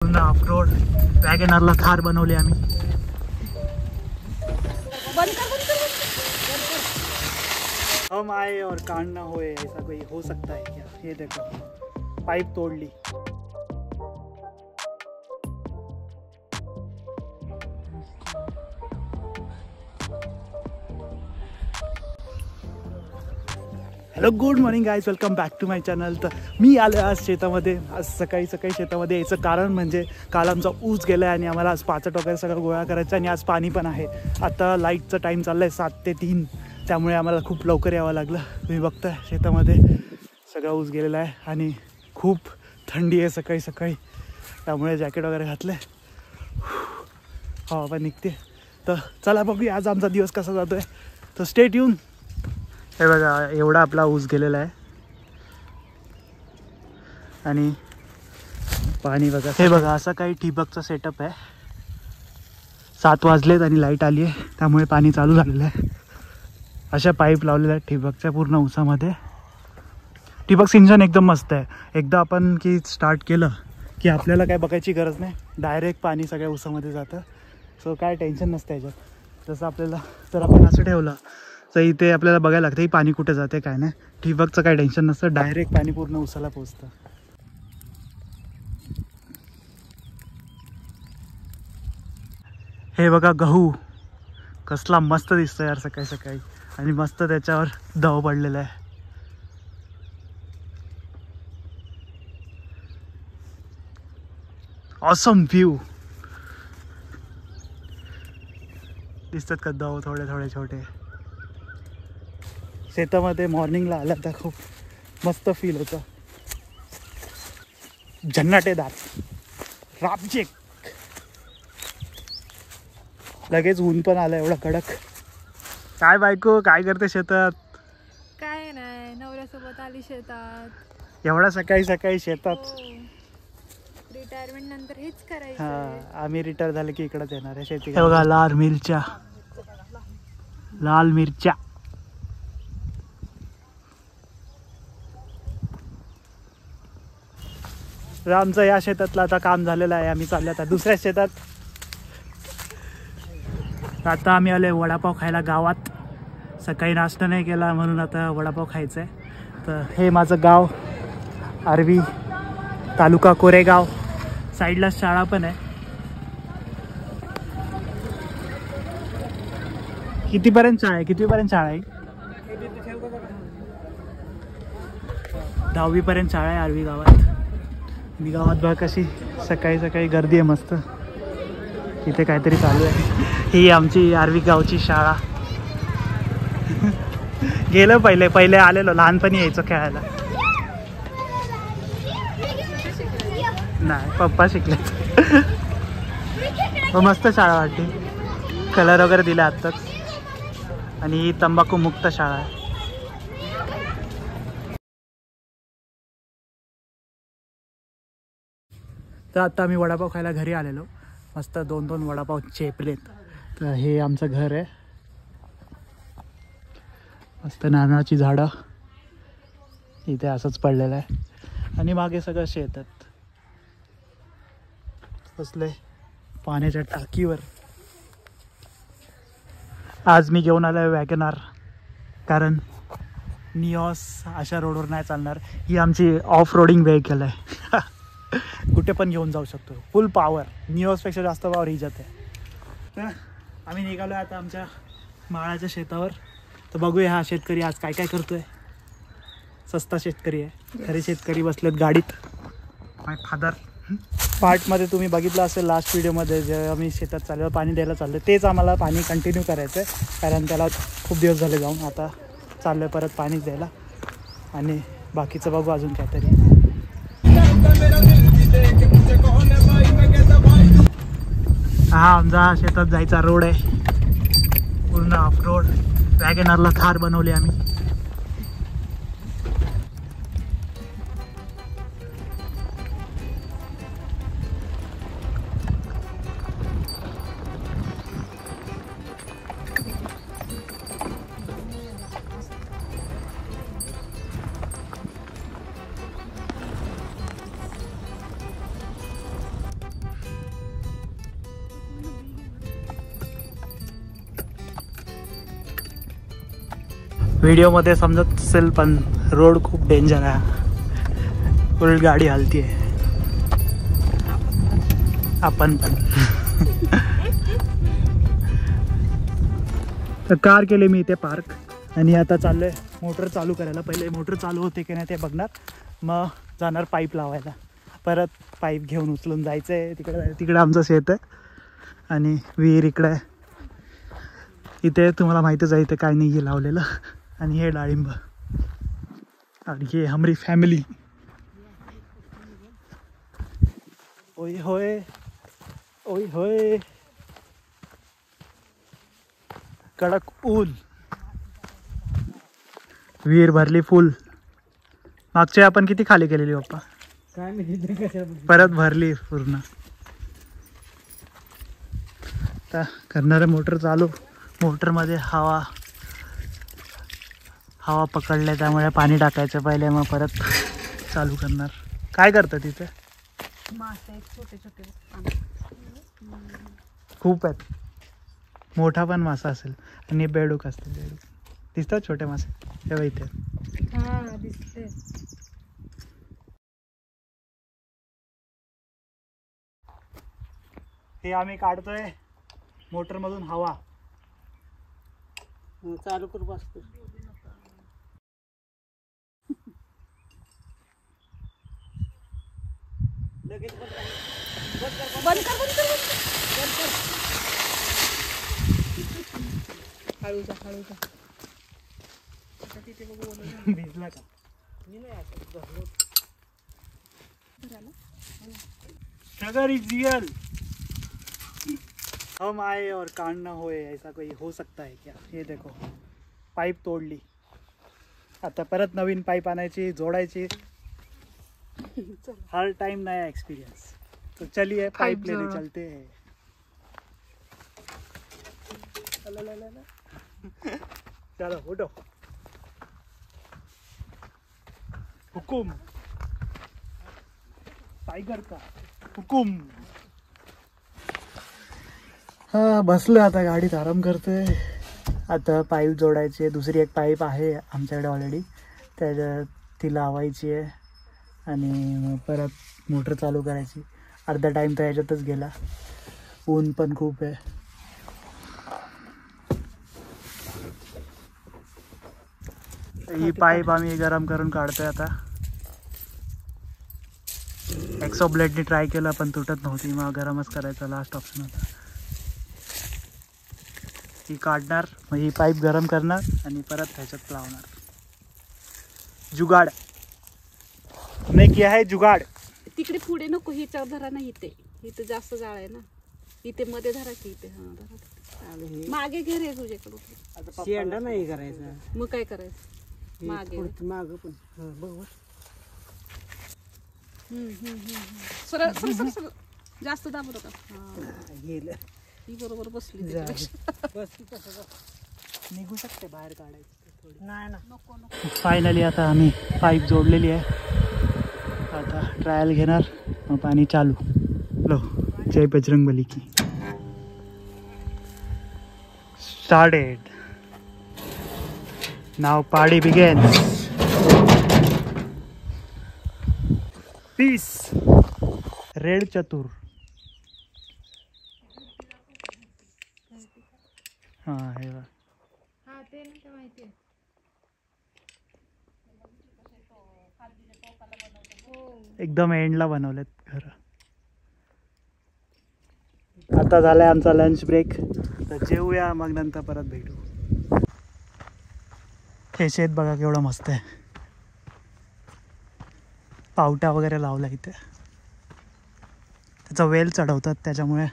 पूर्ण ऑफरोड वॅगनरला थार बनवली आम्ही. हम आए और कांड ना होए ऐसा कोई हो सकता है क्या? ये देखो पाइप तोड़ ली. Hello good morning guys, welcome back to my channel. तर मी आलो आज शेतामध्ये. आज सकाळी शेतामध्ये यायचं कारण म्हणजे काल आमचा ऊस गेला आहे आणि आम्हाला आज पाचट वगैरे सगळं गोळा करायचं आणि आज पाणी पण आहे. आता लाईटचा टाईम चालला आहे 7 ते 3, त्यामुळे आम्हाला खूप लवकर यावं लागलं. तुम्ही बघताय शेतामध्ये सगळा ऊस गेलेला आहे आणि खूप थंडी आहे सकाळी सकाळी, त्यामुळे जॅकेट वगैरे घातलं आहे. हवा पण निघते. तर चला बघूया आज आमचा दिवस कसा जातो आहे. तर स्टे ट्यून. हे बघा एवढा आपला ऊस गेलेला आहे आणि पाणी बघा. हे बघा असं काही ठिबकचा सेटअप आहे. 7 वाजलेत आणि लाईट आली आहे, त्यामुळे पाणी चालू झालेलं आहे. अशा पाईप लावलेल्या आहेत ठिबकच्या पूर्ण ऊसामध्ये. ठिबक सिंचन एकदम मस्त आहे. एकदा आपण की स्टार्ट केलं की आपल्याला काय बघायची गरज नाही, डायरेक्ट पाणी सगळ्या ऊसामध्ये जातं. सो काय टेन्शन नसतं याच्यात. जसं आपल्याला जर आपण असं ठेवलं तर इथे आपल्याला बघायला लागतं ही पाणी कुठे जाते काय नाही. ठिबकचं काही टेन्शन नसतं, डायरेक्ट पाणी पूर्ण ऊसाला पोचतं. हे बघा गहू कसला मस्त दिसतो यार सकाळी सकाळी, आणि मस्त त्याच्यावर दव पडलेला आहे. Awesome view. दिसतात का दव थोडे थोडे छोटे. शेतामध्ये मॉर्निंगला आला तर खूप मस्त फील होतं. झन्नाटेदार राबजेक. लगेच ऊन पण आलं एवढं कडक. काय बायको काय करते शेतात? काय नाही, नवऱ्यासोबत आली शेतात. एवढा सकाळी सकाळी शेतात? रिटायरमेंट नंतर हेच करायचं. हा, आम्ही रिटायर झाले की इकडंच येणार आहे शेती. बघा लाल मिरच्या, लाल मिरच्या. आमचं या शेतातलं आता काम झालेलं आहे. आम्ही चाललो आता दुसऱ्या शेतात. आता आम्ही आले वडापाव खायला गावात. सकाळी नाश्ता नाही केला म्हणून आता वडापाव खायचा आहे. तर हे माझं गाव आर्वी, तालुका कोरेगाव. साईडला शाळा पण आहे. कितीपर्यंत शाळा आहे? कितवीपर्यंत शाळा आहे? 10वीपर्यंत शाळा आहे आर्वी गावात. मी गावात बघा कशी सकाळी सकाळी गर्दी आहे मस्त. इथे काहीतरी चालू आहे. ही आमची आर्वी गावची शाळा. गेलं पहिले आलेलो, लहानपणी यायचो खेळायला. नाही पप्पा शिकले. मस्त शाळा वाटते. कलर वगैरे दिला आत्ताच. आणि ही तंबाखू मुक्त शाळा आहे. तर आता आम्ही वडापाव खायला घरी आलेलो. मस्त 2-2 वडापाव चेपलेत. तर हे आमचं घर आहे. मस्त नारळाची झाडं इथे असंच पडलेलं आहे. आणि मागे सगळं शेतात बसले पाण्याच्या टाकीवर. आज मी घेऊन आलो आहे वॅगनार, कारण निऑस अशा रोडवर नाही चालणार. ही आमची ऑफ रोडिंग व्हेकल आहे. कुठे पण घेऊन जाऊ शकतो. फुल पॉवर. निऑसपेक्षा जास्त पॉवर ही जाते. तर आम्ही निघालो आता आमच्या माळाच्या शेतावर. तर बघूया हा शेतकरी आज काय काय करतोय. सस्ता शेतकरी आहे. खरे शेतकरी बसलेत गाडीत. माय फादर. पार्टमध्ये तुम्ही बघितलं असेल लास्ट व्हिडिओमध्ये, जे आम्ही शेतात चाललो पाणी द्यायला चाललो, तेच आम्हाला पाणी कंटिन्यू करायचं आहे. कारण त्याला खूप दिवस झाले जाऊन. आता चाललो आहे परत पाणी द्यायला. आणि बाकीचं बघू अजून काहीतरी. हा आमचा शेतात जायचा रोड आहे. पूर्ण ऑफ रोड. वॅगनरला थार बनवली आम्ही. व्हिडिओमध्ये समजत असेल पण रोड खूप डेंजर आहे, फुल गाडी हलती आहे. आपण पण तर कार केले मी इथे पार्क आणि आता चाललोय मोटर चालू करायला. पहिले मोटर चालू होते की नाही ते बघणार, मग जाणार पाईप लावायला. परत पाईप घेऊन उचलून जायचं आहे तिकडे आमचं शेत आहे आणि विहीर इकडे आहे. इथे तुम्हाला माहितीच आहे इथे काय नाही आहे लावलेलं. आणि हे डाळिंब आणि हे हमारी फॅमिली. ओय होय ओय होय, कडक ऊन. विहीर भरली फुल. मागच्या आपण किती खाली केलेली पप्पा, परत भरली पूर्ण. आता करणारे मोटर चालू. मोटरमध्ये हवा पकडले त्यामुळे पाणी टाकायचं पहिले, मग परत चालू करणार. काय करतं तिथे? मासे छोटे छोटे खूप आहेत. मोठा पण मासा असेल आणि बेडूक असते. बेडूक दिसतात छोटे मासे तेव्हा इथे. हा दिसते. हे आम्ही काढतोय मोटर मधून हवा. चालू करू बसतो. लगेच बंद कर. हळू जा. भिजला का? Struggle is real. हम आए और कांड ना होए, ऐसा कोई हो सकता है क्या? ये देखो पाईप तोडली. आता परत नवीन पाईप आणायची, जोडायची. हर टाइम नया एक्सपीरियंस. तो चलिए पाइप लेने चलते हैं. चलो उठो. हुकुम टाइगर का हुकुम. हा बसलो आता गाडीत, आराम करतोय. आता पाईप जोडायची. दुसरी एक पाईप आहे आमच्याकडे ऑलरेडी, त्याच्यात ती लावायची आहे आणि मग परत मोटर चालू करायची. अर्धा टाईम तर याच्यातच गेला. ऊन पण खूप आहे. ही पाईप आम्ही गरम करून काढतोय आता. एक्सो ब्लेडनी ट्राय केलं पण तुटत नव्हती, मग गरमच करायचा लास्ट ऑप्शन होता. ही काढणार, मग ही पाईप गरम करणार आणि परत ह्याच्यात लावणार. जुगाड हमने किया है जुगाड. तिकडे पुढे नको, हिच्यावर धरा ना. इथे जास्त जाळ आहे ना. इथे मध्ये धरा की इथे. हा धरा. मागे घे रे तुझ्याकडून. शेंडा नाही करायचा. मग काय करायचं? मागे माग पण बघ. सरळ सरळ जास्त दाबू नका. गेलं ही बरोबर बसली. निघू शकते बाहेर काढायचं थोडी. नाही ना. नको नको. फायनली आता आम्ही पाईप जोडलेली आहे. आता ट्रायल घेणार, मग पाणी चालू. लो जय बजरंगबली की. स्टार्टेड. नाव पार्टी बिगेन्स. पीस. रेड चतुर. हां हे बघ. हा ते नाही का माहिती आहे. एकदम एंडला बनवलेत घर. आता झालाय आमचा लंच ब्रेक, तर जेवूया मग नंतर परत भेटू. हे शेत बघा केवढं मस्त आहे. पावट्या वगैरे लावला इथे. त्याचा वेल चढवतात, त्याच्यामुळे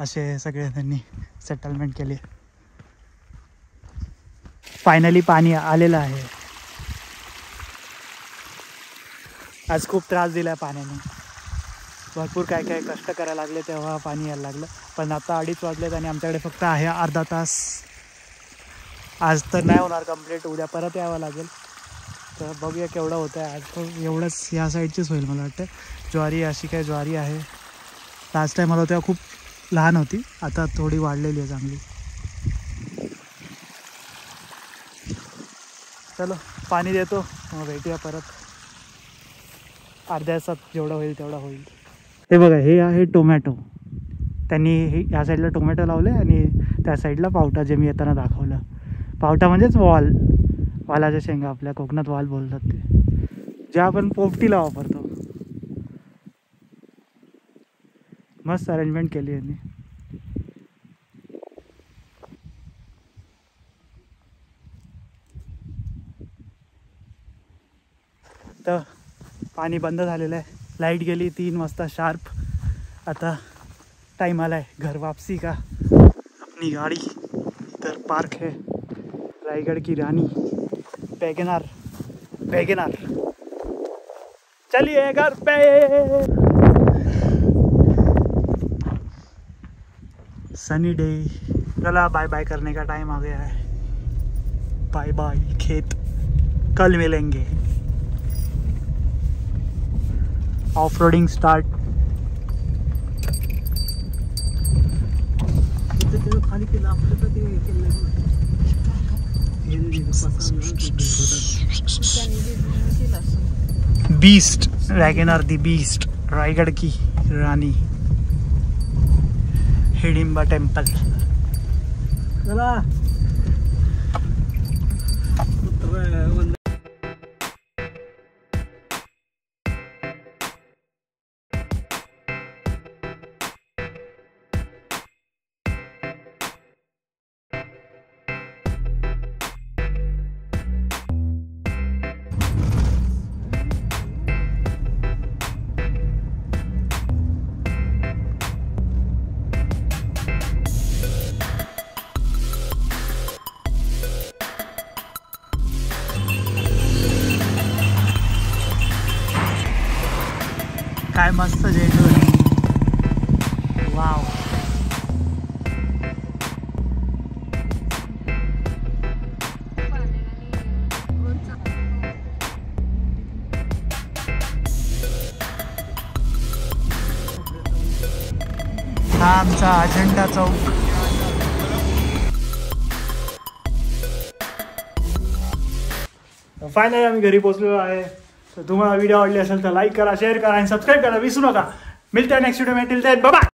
असे सगळे त्यांनी सेटलमेंट केली. फायनली पाणी आलेलं आहे. आज खूप त्रास दिला आहे पाण्याने. भरपूर काय काय कष्ट करायला लागले तेव्हा पाणी यायला लागलं. पण आता 2:30 वाजलेत आणि आमच्याकडे फक्त आहे अर्धा तास. आज तर नाही होणार कंप्लीट, उद्या परत यावं लागेल. तर बघूया केवढं होतं आहे. आज तर एवढंच या साईडचीच होईल मला वाटतं. ज्वारी अशी काय ज्वारी आहे. लास्ट टाईम मला तेव्हा खूप लहान होती, आता थोडी वाढलेली आहे चांगली. चलो पाणी देतो, मग भेटूया परत अर्ध्या तासात. जेवढं होईल तेवढा होईल. हे बघा, हे आहे टोमॅटो. त्यांनी या साईडला टोमॅटो लावले आणि त्या साईडला पावटा, जे मी येताना दाखवलं. पावटा म्हणजेच वालाच्या शेंगा, आपल्या कोकणात वाल बोलतात ते, जे आपण पोपटीला वापरतो. मस्त अरेंजमेंट केली यांनी. तर पाणी बंद झालेलं आहे. लाईट गेली 3 वाजता शार्प. आता टाइम आला है घर वापसी का. अपनी गाड़ी इधर पार्क है, रायगढ़ की रानी वैगनार. चलिए घर पे. Sunny day. चला बाय बाय करने का टाइम आ गया है. बाय बाय खेत, कल मिलेंगे. Off roading start. खाली केलं आपलं तर ते केलं बीस्ट वैगनर दी बीस्ट, रायगढ़ की रानी, हिडिंबा टेम्पल. चला काय मस्त जेवण. वाव. हा आमचा अजंठा चौक. फायनली आम्ही घरी पोहोचलेलो आहे. तर तुम्हाला व्हिडिओ आवडली असेल तर लाईक करा, शेअर करा आणि सबस्क्राईब करा विसरू नका. मिळते नेक्स्ट व्हिडिओ में. Till then bye bye.